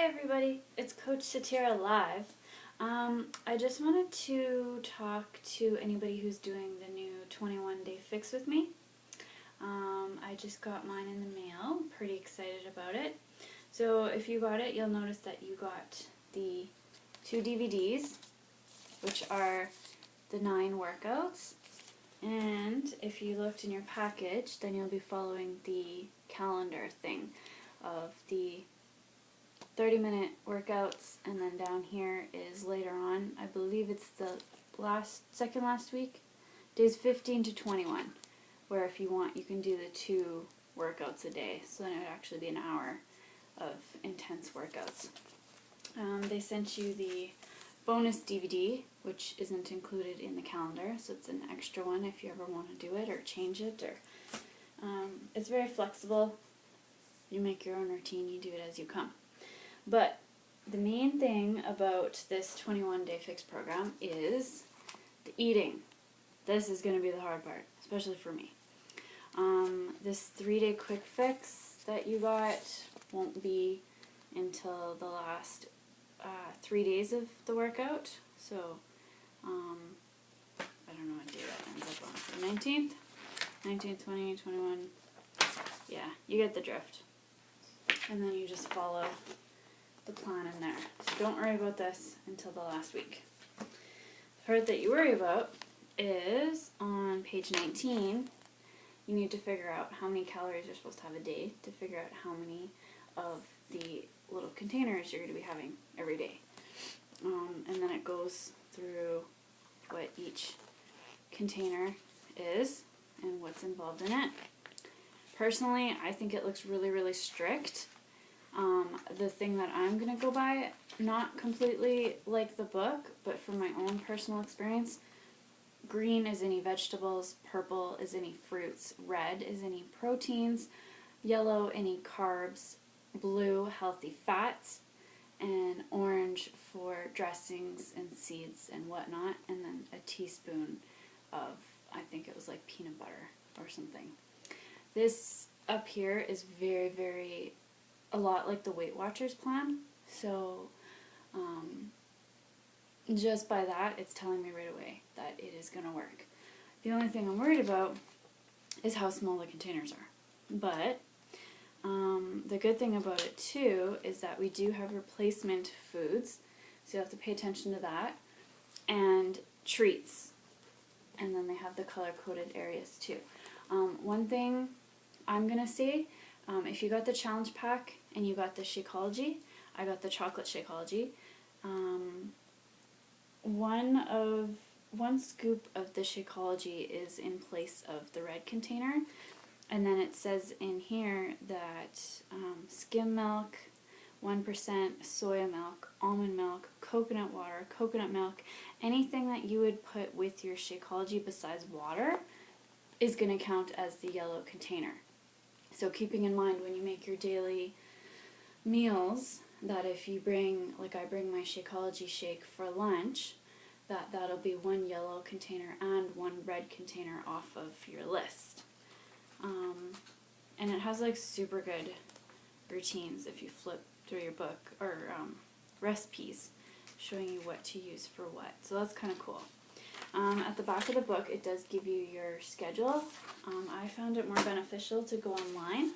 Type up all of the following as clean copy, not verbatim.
everybody, it's Coach Satira live. I just wanted to talk to anybody who's doing the new 21-day fix with me. I just got mine in the mail, pretty excited about it. So if you got it, you'll notice that you got the 2 DVDs, which are the 9 workouts. And if you looked in your package, then you'll be following the calendar thing of the 30-minute workouts, and then down here is later on, I believe it's the second last week, days 15 to 21, where if you want you can do the 2 workouts a day, so then it would actually be an hour of intense workouts. They sent you the bonus DVD, which isn't included in the calendar, so it's an extra one if you ever want to do it or change it, or it's very flexible. You make your own routine, you do it as you come. But the main thing about this 21-day fix program is the eating. This is going to be the hard part, especially for me. This 3-day quick fix that you got won't be until the last 3 days of the workout. So, I don't know what day that ends up on. The 19th? 19th, 20, 21. Yeah, you get the drift. And then you just follow the plan in there. So don't worry about this until the last week. The part that you worry about is on page 19. You need to figure out how many calories you're supposed to have a day to figure out how many of the little containers you're going to be having every day. And then it goes through what each container is and what's involved in it. Personally, I think it looks really, really strict. The thing that I'm going to go by, not completely like the book, but from my own personal experience, green is any vegetables, purple is any fruits, red is any proteins, yellow any carbs, blue healthy fats, and orange for dressings and seeds and whatnot, and then a teaspoon of, I think it was like peanut butter or something. This up here is very, very, a lot like the Weight Watchers plan, so just by that, it's telling me right away that it is going to work. The only thing I'm worried about is how small the containers are. But the good thing about it too is that we do have replacement foods, so you have to pay attention to that, and treats, and then they have the color-coded areas too. One thing I'm going to say, if you got the challenge pack and you got the Shakeology, I got the chocolate Shakeology, one scoop of the Shakeology is in place of the red container, and then it says in here that skim milk, 1% soya milk, almond milk, coconut water, coconut milk, anything that you would put with your Shakeology besides water is going to count as the yellow container. So keeping in mind when you make your daily meals that if you bring, like I bring my Shakeology shake for lunch, that'll be 1 yellow container and 1 red container off of your list. And it has like super good routines if you flip through your book, or recipes showing you what to use for what. So that's kind of cool. At the back of the book it does give you your schedule. I found it more beneficial to go online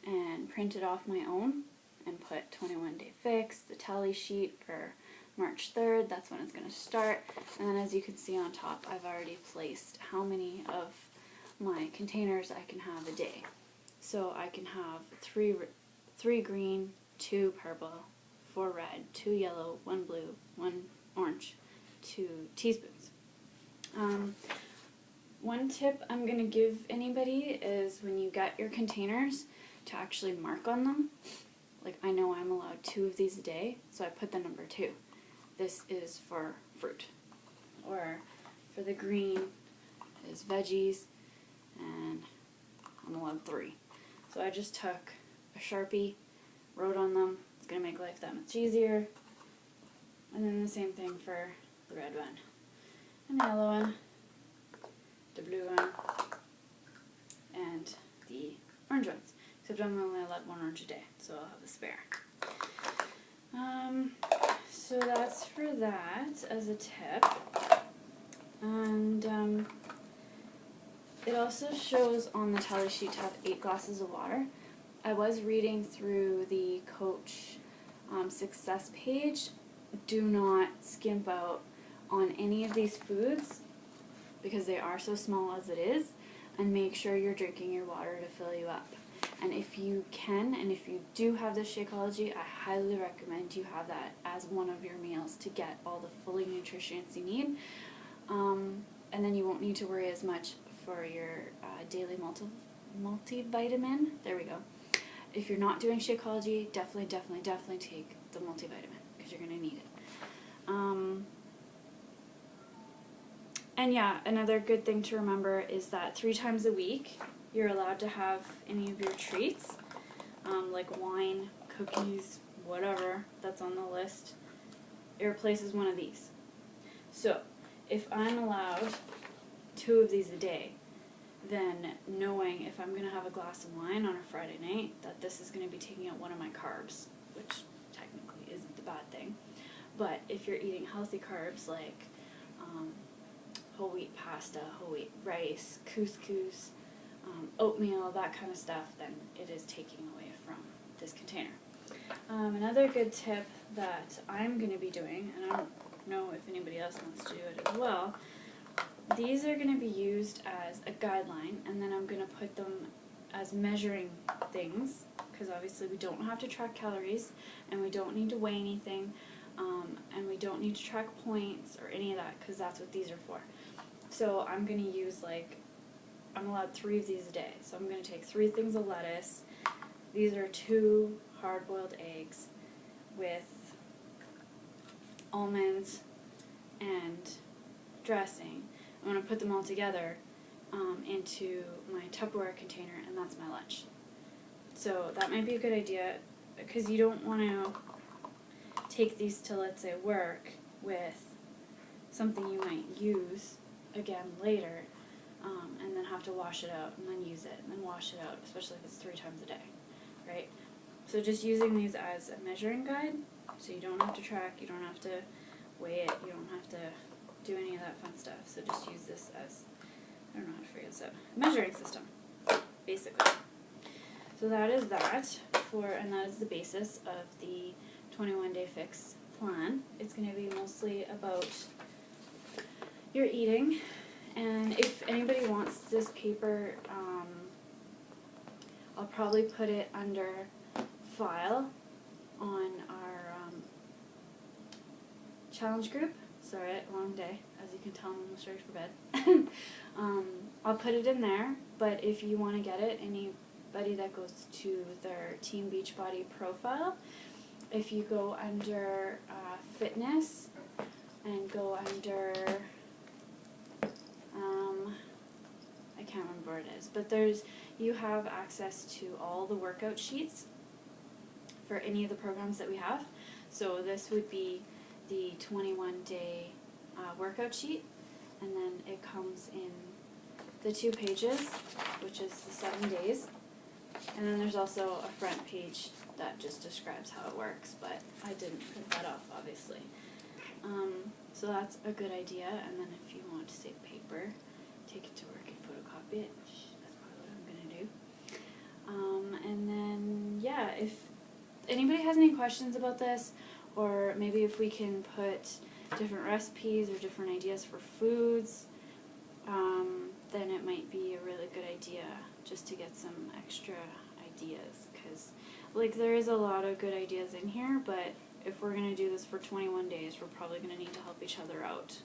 and print it off my own and put 21-day fix, the tally sheet for March 3rd, that's when it's going to start, and then as you can see on top I've already placed how many of my containers I can have a day. So I can have 3 green, 2 purple, 4 red, 2 yellow, 1 blue, 1 orange, 2 teaspoons. One tip I'm going to give anybody is when you get your containers to actually mark on them. Like I know I'm allowed 2 of these a day, so I put the number 2. This is for fruit. Or for the green is veggies, and I'm allowed 3. So I just took a Sharpie, wrote on them. It's going to make life that much easier. And then the same thing for the red one, and the yellow one, the blue one, and the orange ones. Except I'm only allowed 1 orange a day, so I'll have a spare. So that's for that as a tip. And it also shows on the tally sheet to have 8 glasses of water. I was reading through the Coach Success page. Do not skimp out on any of these foods because they are so small as it is, and make sure you're drinking your water to fill you up. And if you can, and if you do have this Shakeology, I highly recommend you have that as one of your meals to get all the fully nutrients you need. And then you won't need to worry as much for your daily multivitamin. There we go. If you're not doing Shakeology, definitely take the multivitamin because you're going to need it. And yeah, another good thing to remember is that 3 times a week you're allowed to have any of your treats, like wine, cookies, whatever that's on the list. It replaces one of these. So if I'm allowed 2 of these a day, then knowing if I'm going to have a glass of wine on a Friday night, that this is going to be taking out one of my carbs, which technically isn't the bad thing. But if you're eating healthy carbs like whole wheat pasta, whole wheat rice, couscous, oatmeal, that kind of stuff, then it is taking away from this container. Another good tip that I'm going to be doing, and I don't know if anybody else wants to do it as well, these are going to be used as a guideline, and then I'm going to put them as measuring things, because obviously we don't have to track calories, and we don't need to weigh anything, and we don't need to track points or any of that, because that's what these are for. So I'm going to use, like, I'm allowed 3 of these a day, so I'm going to take 3 things of lettuce. These are 2 hard-boiled eggs with almonds and dressing. I'm going to put them all together into my Tupperware container, and that's my lunch. So that might be a good idea, because you don't want to take these to, let's say, work with something you might use again later, and then have to wash it out, and then use it, and then wash it out, especially if it's 3 times a day, right? So just using these as a measuring guide, so you don't have to track, you don't have to weigh it, you don't have to do any of that fun stuff. So just use this as, I don't know how to figure this out, a measuring system, basically. So that is that and that is the basis of the 21-day fix plan. It's going to be mostly about your eating, and if anybody wants this paper, I'll probably put it under file on our challenge group. Sorry, long day. As you can tell, I'm almost ready for bed. I'll put it in there, but if you want to get it, anybody that goes to their Team Beachbody profile, if you go under fitness and go under, I can't remember what it is, but you have access to all the workout sheets for any of the programs that we have. So this would be the 21-day workout sheet, and then it comes in the 2 pages, which is the 7 days, and then there's also a front page that just describes how it works, but I didn't print that off, obviously. So that's a good idea, and then if you want to save paper, take it to work and photocopy it. That's probably what I'm going to do. And then, yeah, if anybody has any questions about this, or maybe if we can put different recipes or different ideas for foods, then it might be a really good idea just to get some extra ideas, because like there is a lot of good ideas in here, but if we're going to do this for 21 days, we're probably going to need to help each other out,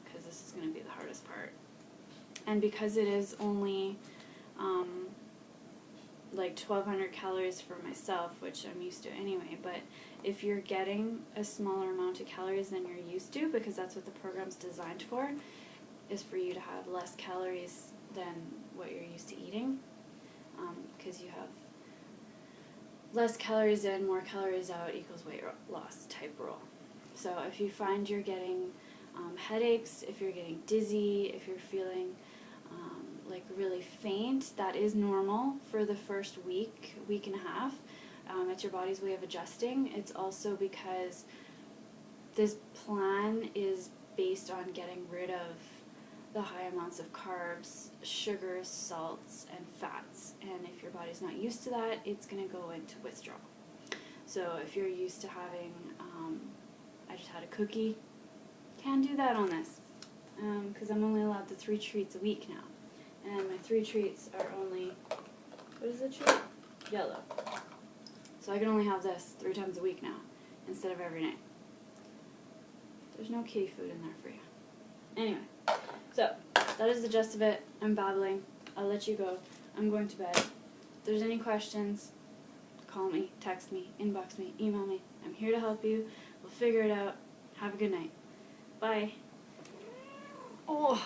because this is going to be the hardest part. And because it is only like 1,200 calories for myself, which I'm used to anyway, but if you're getting a smaller amount of calories than you're used to, because that's what the program's designed for, is for you to have less calories than what you're used to eating, because you have less calories in, more calories out equals weight loss type rule. So if you find you're getting headaches, if you're getting dizzy, if you're feeling like really faint, that is normal for the first week and a half. it's your body's way of adjusting. It's also because this plan is based on getting rid of the high amounts of carbs, sugars, salts, and fats. And if your body's not used to that, it's going to go into withdrawal. So if you're used to having, I just had a cookie, can't do that on this. Because I'm only allowed the 3 treats a week now. And my 3 treats are only, what is the treat? Yellow. So I can only have this 3 times a week now, instead of every night. There's no kitty food in there for you. Anyway, so that is the gist of it. I'm babbling. I'll let you go. I'm going to bed. If there's any questions, call me, text me, inbox me, email me. I'm here to help you. We'll figure it out. Have a good night. Bye. Oh.